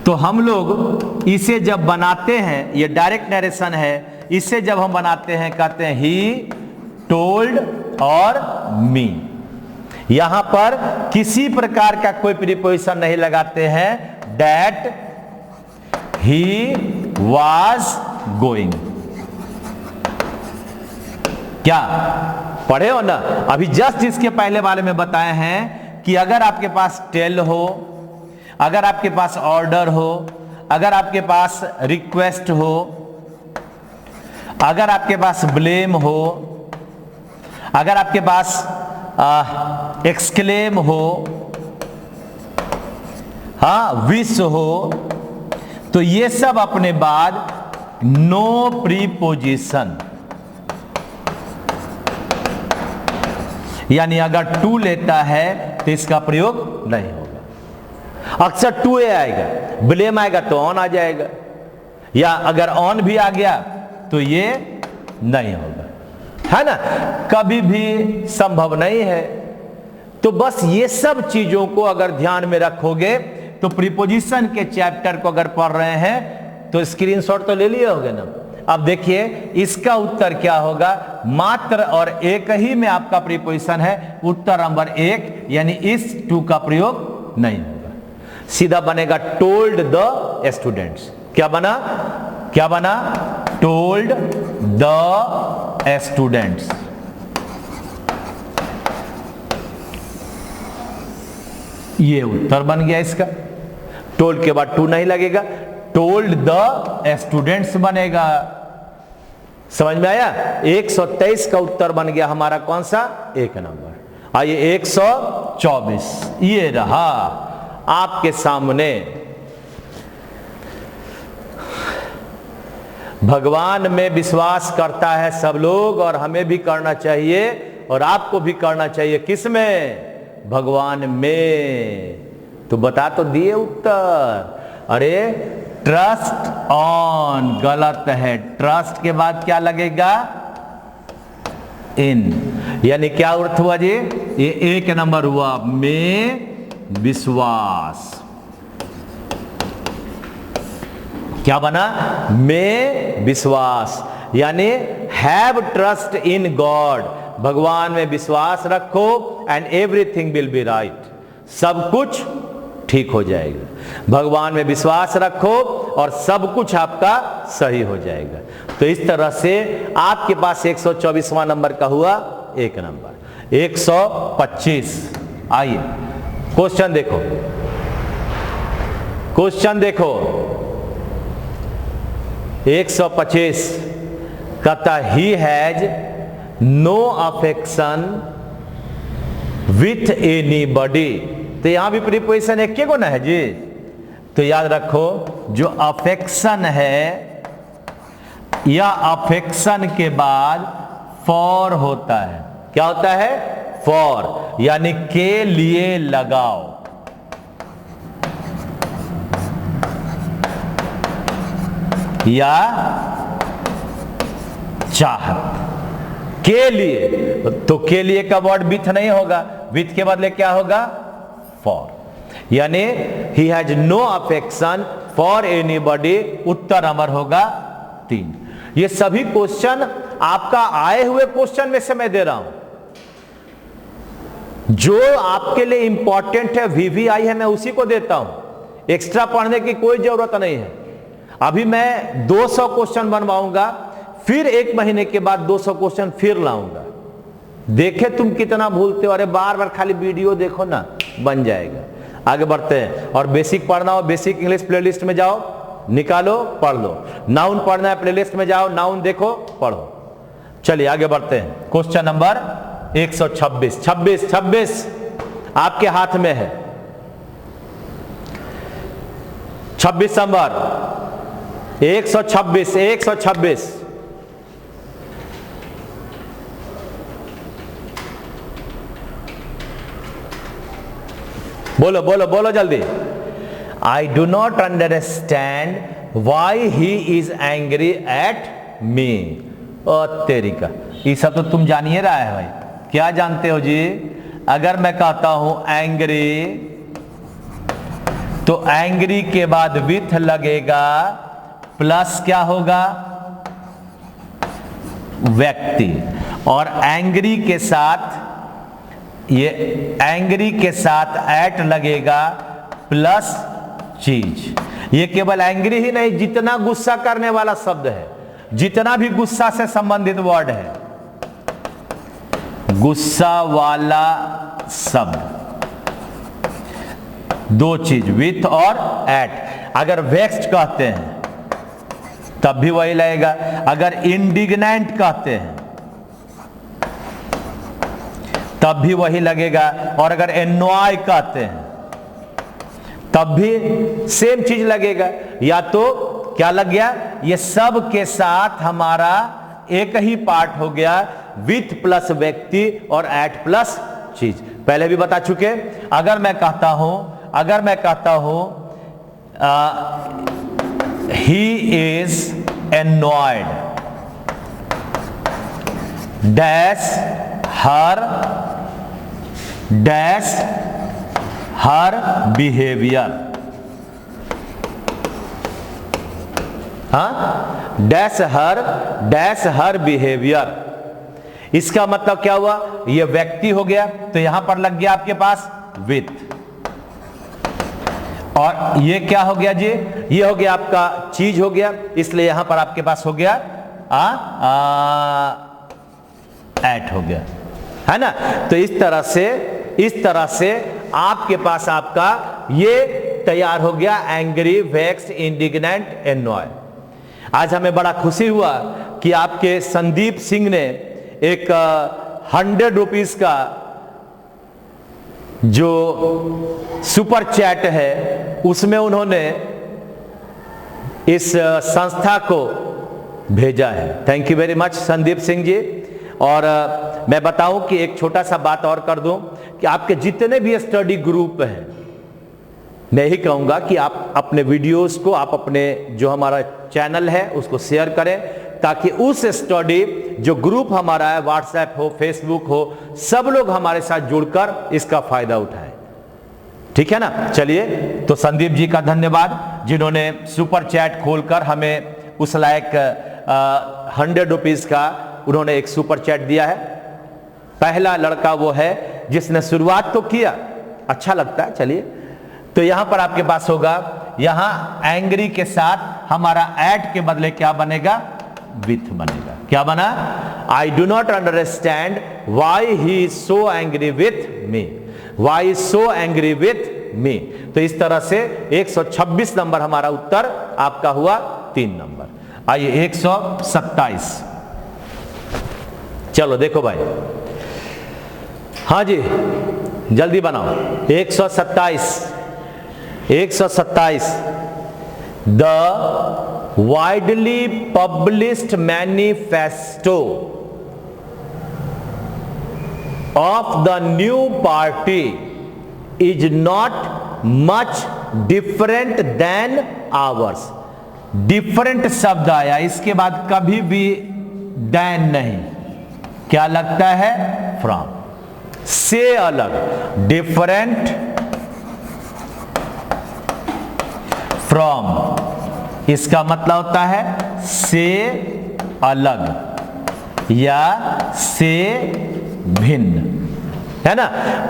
तो हम लोग इसे जब बनाते हैं, ये डायरेक्ट नरेशन है, इसे जब हम बनाते हैं कहते हैं ही टोल्ड और मी। यहां पर किसी प्रकार का कोई प्रीपोजिशन नहीं लगाते हैं। That he was going. क्या पढ़े हो ना? अभी जस्ट इसके पहले वाले में बताए हैं कि अगर आपके पास टेल हो, अगर आपके पास ऑर्डर हो, अगर आपके पास रिक्वेस्ट हो, अगर आपके पास ब्लेम हो, अगर आपके पास एक्सक्लेम हो, विश हो, तो ये सब अपने बाद नो प्रीपोजिशन, यानी अगर टू लेता है तो इसका प्रयोग नहीं होगा। अक्सर टू ए आएगा, ब्लेम आएगा तो ऑन आ जाएगा, या अगर ऑन भी आ गया तो ये नहीं होगा, है ना। कभी भी संभव नहीं है। तो बस ये सब चीजों को अगर ध्यान में रखोगे तो प्रीपोजिशन के चैप्टर को अगर पढ़ रहे हैं तो स्क्रीनशॉट तो ले लिए होगे ना। अब देखिए इसका उत्तर क्या होगा। मात्र और एक ही में आपका प्रीपोजिशन है, उत्तर नंबर 1, यानी इस टू का प्रयोग नहीं होगा। सीधा बनेगा टोल्ड द स्टूडेंट्स। क्या बना? क्या बना? Told the students. ये उत्तर बन गया इसका। टोल्ड के बाद टू नहीं लगेगा, टोल्ड द स्टूडेंट्स बनेगा। समझ में आया? 123 का उत्तर बन गया हमारा कौन सा? 1 नंबर। आइए 124 ये रहा आपके सामने। भगवान में विश्वास करता है सब लोग, और हमें भी करना चाहिए और आपको भी करना चाहिए। किसमें? भगवान में। तो बता तो दिए उत्तर। अरे ट्रस्ट ऑन गलत है। ट्रस्ट के बाद क्या लगेगा? इन। यानी क्या अर्थ हुआ जी? ये 1 नंबर हुआ। में विश्वास। क्या बना? में विश्वास, यानी हैव ट्रस्ट इन गॉड। भगवान में विश्वास रखो and everything will be right. सब कुछ ठीक हो जाएगा। भगवान में विश्वास रखो और सब कुछ आपका सही हो जाएगा। तो इस तरह से आपके पास 124वां नंबर का हुआ 1 नंबर। 125। आइए क्वेश्चन देखो, क्वेश्चन देखो। 125 कहता he has no affection with anybody. तो यहां भी प्रीपोजिशन एक को ना है जी। तो याद रखो जो अफेक्शन है या अफेक्शन के बाद फॉर होता है। क्या होता है? फॉर, यानी के लिए लगाओ। या चाहत के लिए, तो के लिए का वर्ड विथ नहीं होगा, विथ के बदले क्या होगा? फॉर। यानी he has no affection for anybody, उत्तर नंबर होगा 3। ये सभी क्वेश्चन आपका आए हुए क्वेश्चन में से मैं दे रहा हूं, जो आपके लिए इंपॉर्टेंट है, वीवीआई है, मैं उसी को देता हूं। एक्स्ट्रा पढ़ने की कोई जरूरत नहीं है। अभी मैं 200 क्वेश्चन बनवाऊंगा, फिर 1 महीने के बाद 200 क्वेश्चन फिर लाऊंगा। देखे तुम कितना भूलते हो। अरे बार बार खाली वीडियो देखो ना, बन जाएगा। आगे बढ़ते हैं। और बेसिक पढ़ना हो, बेसिक इंग्लिश प्लेलिस्ट में जाओ, निकालो, पढ़ लो। नाउन पढ़ना है, प्लेलिस्ट में जाओ, नाउन देखो, पढ़ो। चलिए आगे बढ़ते हैं। Question number 126। 26 आपके हाथ में है। 26 नंबर 126। बोलो बोलो बोलो जल्दी। I do not understand why he is angry at me. ओ तेरी का, ये सब तो तुम जान ही रहा है भाई। क्या जानते हो जी? अगर मैं कहता हूं एंग्री, तो एंग्री के बाद विथ लगेगा, प्लस क्या होगा? व्यक्ति। और एंग्री के साथ, ये एंग्री के साथ एट लगेगा, प्लस चीज। ये केवल एंग्री ही नहीं, जितना गुस्सा करने वाला शब्द है, जितना भी गुस्सा से संबंधित वर्ड है, गुस्सा वाला शब्द, 2 चीज, विथ और एट। अगर वेक्स्ड कहते हैं तब भी वही लगेगा। अगर इंडिग्नेंट कहते हैं तब भी वही लगेगा। और अगर एनॉय कहते हैं तब भी सेम चीज लगेगा। या तो क्या लग गया? ये सब के साथ हमारा एक ही पार्ट हो गया, विथ प्लस व्यक्ति और एट प्लस चीज। पहले भी बता चुके। अगर मैं कहता हूं he is annoyed dash her behaviour, dash her behaviour. इसका मतलब क्या हुआ? ये व्यक्ति हो गया, तो यहां पर लग गया आपके पास विथ। और ये क्या हो गया जी? ये हो गया आपका चीज हो गया, इसलिए यहां पर आपके पास हो गया एट हो गया, है ना। तो इस तरह से आपके पास आपका ये तैयार हो गया, एंग्री, वेक्स्ड, इंडिग्नेंट, एनॉय। आज हमें बड़ा खुशी हुआ कि आपके संदीप सिंह ने एक 100 रुपीज का जो सुपर चैट है, उसमें उन्होंने इस संस्था को भेजा है। Thank you very much Sandeep Singh ji. और मैं बताऊं कि एक छोटा सा बात और कर दूं कि आपके जितने भी स्टडी ग्रुप हैं, मैं यही कहूंगा कि आप अपने वीडियोस को, आप अपने जो हमारा चैनल है उसको शेयर करें, ताकि उस स्टडी जो ग्रुप हमारा है, व्हाट्सएप हो, फेसबुक हो, सब लोग हमारे साथ जुड़कर इसका फायदा उठाएं। ठीक है ना। चलिए, तो संदीप जी का धन्यवाद जिन्होंने सुपर चैट खोलकर हमें उस लायक 100 रुपीज का उन्होंने एक सुपर चैट दिया है। पहला लड़का वो है जिसने शुरुआत तो किया, अच्छा लगता है। चलिए, तो यहां पर आपके पास होगा, यहां एंग्री के साथ हमारा एट के बदले क्या बनेगा? विथ बनेगा। क्या बना? I do not understand why he is so angry with me, why so angry with me. तो इस तरह से 126 नंबर हमारा उत्तर आपका हुआ 3 नंबर। आइए 127। चलो देखो भाई, हाँ जी जल्दी बनाओ। 127 the widely published manifesto of the new party is not much different than ours. Different शब्द आया, इसके बाद कभी भी देन नहीं, क्या लगता है? फ्रॉम। से अलग, डिफरेंट फ्रॉम, इसका मतलब होता है से अलग या से भिन्न, है ना।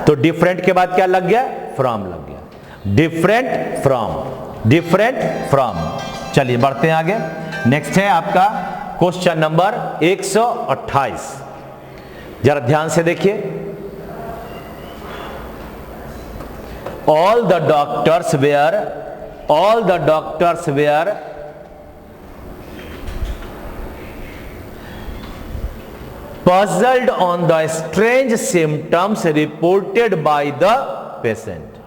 तो डिफरेंट के बाद क्या लग गया? फ्रॉम लग गया। Different from, different from. चलिए बढ़ते हैं आगे। नेक्स्ट है आपका क्वेश्चन नंबर 128, जरा ध्यान से देखिए। All the doctors were puzzled on the strange symptoms reported by the patient।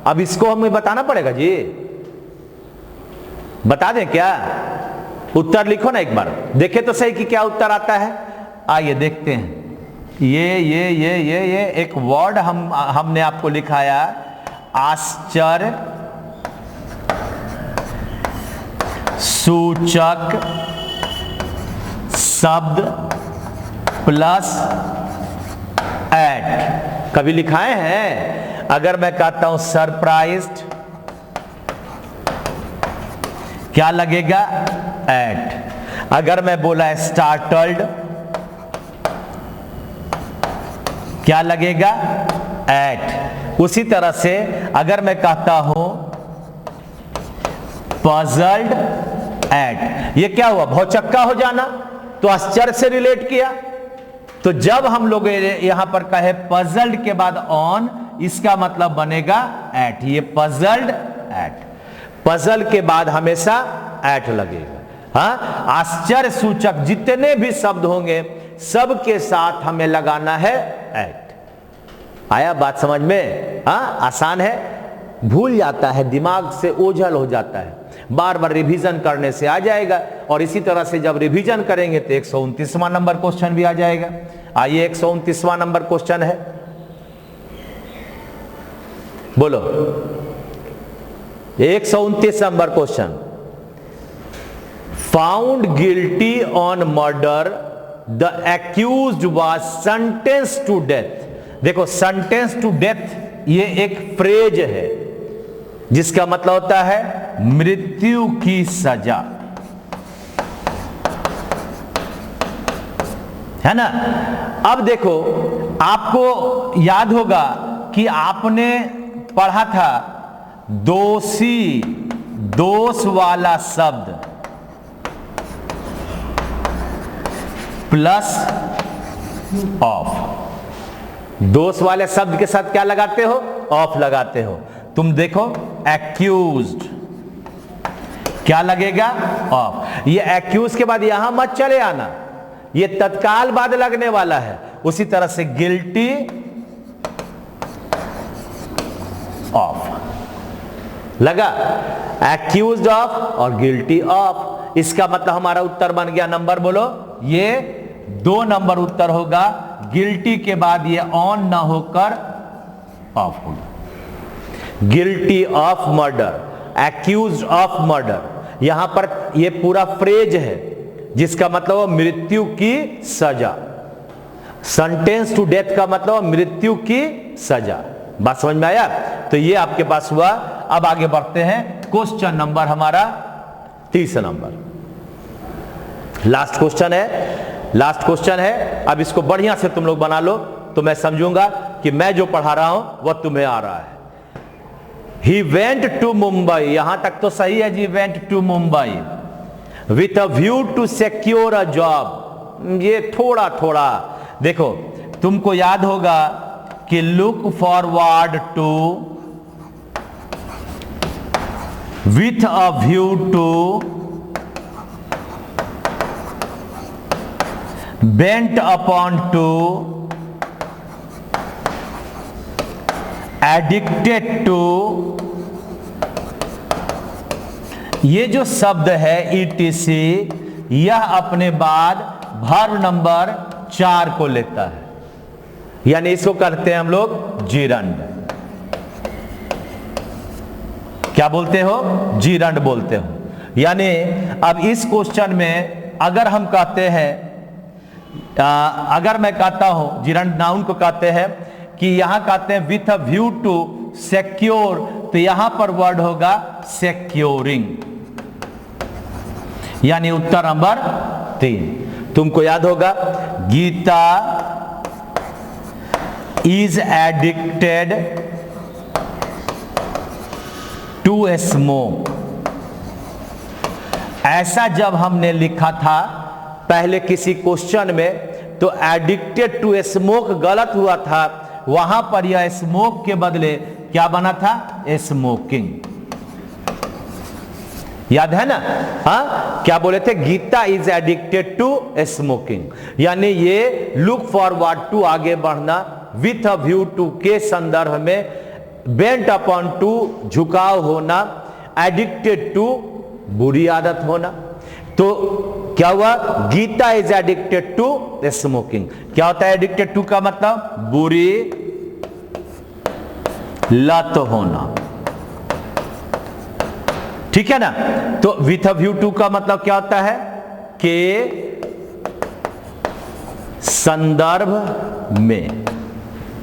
अब इसको हमें बताना पड़ेगा जी, बता दें क्या? उत्तर लिखो ना एक बार, देखे तो सही कि क्या उत्तर आता है। आइए देखते हैं। ये एक वर्ड हमने आपको लिखाया, आश्चर्य सूचक शब्द प्लस एट, कभी लिखाए हैं? अगर मैं कहता हूं सरप्राइज्ड, क्या लगेगा? एट। अगर मैं बोला स्टार्टल्ड, क्या लगेगा? एट। उसी तरह से अगर मैं कहता हूं पजल्ड एट, ये क्या हुआ? भौचक्का हो जाना, तो आश्चर्य से रिलेट किया। तो जब हम लोग यहां पर कहे पजल्ड के बाद ऑन, इसका मतलब बनेगा एट। ये पजल्ड एट, पजल के बाद हमेशा एट लगेगा। हाँ, आश्चर्य सूचक जितने भी शब्द होंगे सबके साथ हमें लगाना है एट। आया बात समझ में? हाँ, आसान है, भूल जाता है, दिमाग से ओझल हो जाता है, बार बार रिवीजन करने से आ जाएगा। और इसी तरह से जब रिवीजन करेंगे तो 129वां नंबर क्वेश्चन भी आ जाएगा। आइए 129वां नंबर क्वेश्चन है, बोलो 129 number question. Found guilty on murder the accused was sentence to death. देखो, सेंटेंस टू डेथ ये एक फ्रेज है जिसका मतलब होता है मृत्यु की सजा, है ना। अब देखो, आपको याद होगा कि आपने पढ़ा था दोषी, दोष वाला शब्द प्लस ऑफ। दोष वाले शब्द के साथ क्या लगाते हो? ऑफ लगाते हो। तुम देखो एक्यूज्ड, क्या लगेगा? ऑफ। ये एक्यूज के बाद यहां मत चले आना, ये तत्काल बाद लगने वाला है। उसी तरह से गिल्टी ऑफ लगा, एक्यूज्ड ऑफ और गिल्टी ऑफ। इसका मतलब हमारा उत्तर बन गया, नंबर बोलो। ये 2 नंबर उत्तर होगा। गिल्टी के बाद ये ऑन ना होकर ऑफ होगा। Guilty of murder, accused of murder. यहां पर ये पूरा फ्रेज है जिसका मतलब मृत्यु की सजा। सेंटेंस टू डेथ का मतलब मृत्यु की सजा। बात समझ में आया? तो ये आपके पास हुआ। अब आगे बढ़ते हैं, क्वेश्चन नंबर हमारा 30 नंबर, लास्ट क्वेश्चन है। लास्ट क्वेश्चन है। अब इसको बढ़िया से तुम लोग बना लो तो मैं समझूंगा कि मैं जो पढ़ा रहा हूं वह तुम्हें आ रहा है। He went to मुंबई, यहां तक तो सही है जी, went to Mumbai with a view to secure a job। ये थोड़ा थोड़ा देखो, तुमको याद होगा कि look forward to, with a view to, bent upon to, addicted to। ये जो शब्द है ETC, यह अपने बाद वर्ब नंबर 4 को लेता है, यानी इसको कहते हैं हम लोग जीरंड। क्या बोलते हो? जीरंड बोलते हो। यानी अब इस क्वेश्चन में अगर हम कहते हैं अगर मैं कहता हूं जिरंड नाउन को कहते हैं कि यहां कहते हैं with a view to secure, तो यहां पर वर्ड होगा सिक्योरिंग, यानी उत्तर नंबर 3। तुमको याद होगा Geeta is addicted to smoke. ऐसा जब हमने लिखा था पहले किसी क्वेश्चन में, तो एडिक्टेड टू स्मोक गलत हुआ था, वहां पर यह स्मोक के बदले क्या बना था, स्मोकिंग। याद है ना? हाँ, क्या बोले थे, Geeta is addicted to smoking, यानी ये लुक फॉरवर्ड टू, आगे बढ़ना, विथ अ व्यू टू के संदर्भ में, बेंट अपॉन टू झुकाव होना, एडिक्टेड टू बुरी आदत होना। तो क्या हुआ, Geeta is addicted to smoking. क्या होता है एडिक्टेड टू का मतलब, बुरी लत होना, ठीक है ना। तो विथ अ व्यू टू का मतलब क्या होता है, के संदर्भ में।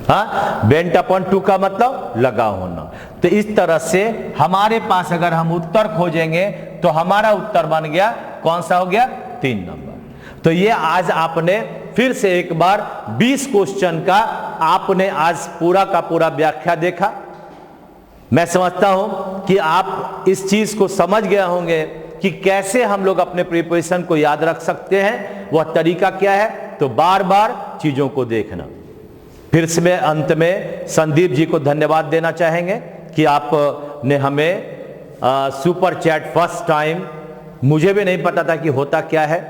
हाँ, बेंट अपॉन टू का मतलब लगा होना। तो इस तरह से हमारे पास अगर हम उत्तर खोजेंगे तो हमारा उत्तर बन गया, कौन सा हो गया, 3 नंबर। तो ये आज आपने फिर से एक बार 20 क्वेश्चन का आपने आज पूरा का पूरा व्याख्या देखा। मैं समझता हूं कि आप इस चीज को समझ गए होंगे कि कैसे हम लोग अपने प्रिपरेशन को याद रख सकते हैं, वह तरीका क्या है। तो बार बार चीजों को देखना। फिर से मैं अंत में संदीप जी को धन्यवाद देना चाहेंगे कि आपने हमें सुपर चैट फर्स्ट टाइम, मुझे भी नहीं पता था कि होता क्या है।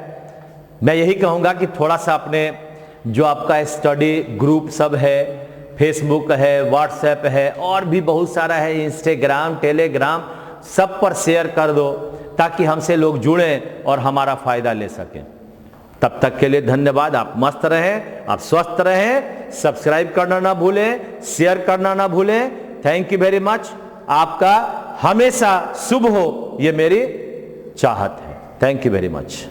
मैं यही कहूँगा कि थोड़ा सा अपने जो आपका स्टडी ग्रुप सब है, फेसबुक है, व्हाट्सएप है, और भी बहुत सारा है, इंस्टाग्राम, टेलीग्राम, सब पर शेयर कर दो ताकि हमसे लोग जुड़ें और हमारा फायदा ले सकें। तब तक के लिए धन्यवाद। आप मस्त रहें, आप स्वस्थ रहें, सब्सक्राइब करना ना भूलें, शेयर करना ना भूलें। Thank you very much. आपका हमेशा शुभ हो, ये मेरी चाहत है। Thank you very much.